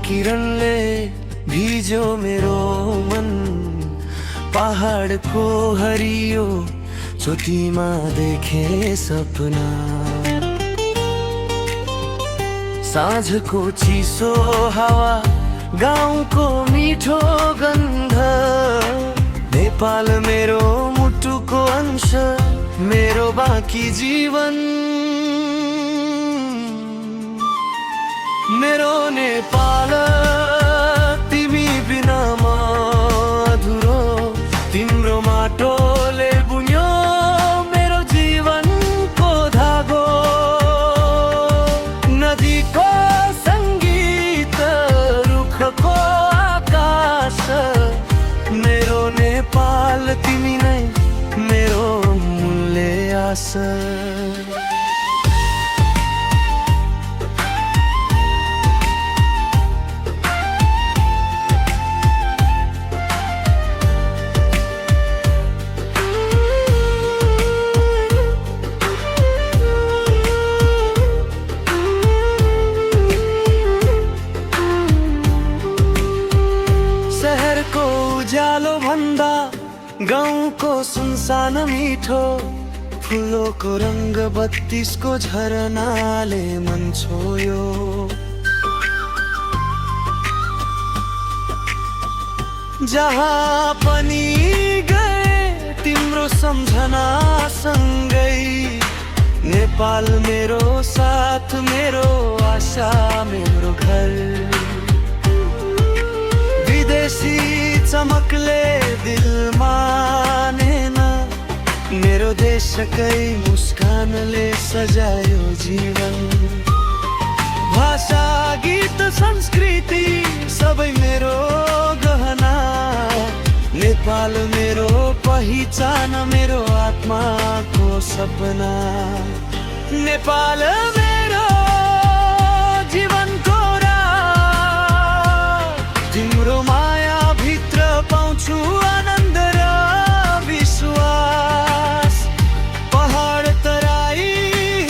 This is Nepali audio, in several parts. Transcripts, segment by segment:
किरणले भिज्यो मेरो मन, पहाडको हरियो चोटीमा देखे सपना। साँझको चिसो हावा, गाउँको मिठो गन्ध, नेपाल मेरो मुटुको अंश, मेरो बाँकी जीवन। मेरो नेपाल तिमी बिना म अधुरो, तिम्रो माटोले बुन्यो मेरो जीवनको धागो। नदीको संगीत, रुखको आकाश, मेरो नेपाल तिमी नै मेरो मूल्य आशा। शहरको उज्यालो भन्दा गाउँको सुनसान मिठो, फुलोको रंग बत्तीसको झरनाले मन छोयो। जहाँ पनि गए तिम्रो सम्झना सँगै, नेपाल मेरो साथ, मेरो आशा, मेरो घर। विदेशी चमकले दिल मानेन, मेरो देशकै मुस्कानले सजायो जीवन। भाषा, गीत, संस्कृति सबै मेरो गहना, नेपाल मेरो पहिचान, मेरो आत्माको सपना। नेपाल मेरो जीवनको राह, तिम्रो माया भित्र पाउँछु आनन्द र विश्वास। पहाड, तराई,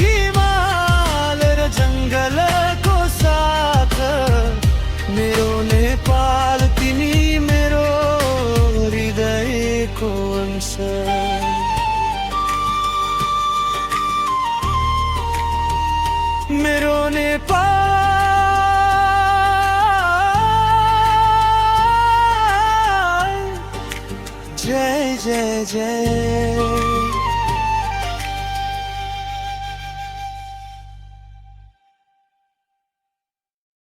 हिमाल र जङ्गलको साथ, मेरो नेपाल तिमी मेरो हृदयको अंश। मेरो नेपाल जय जय जय।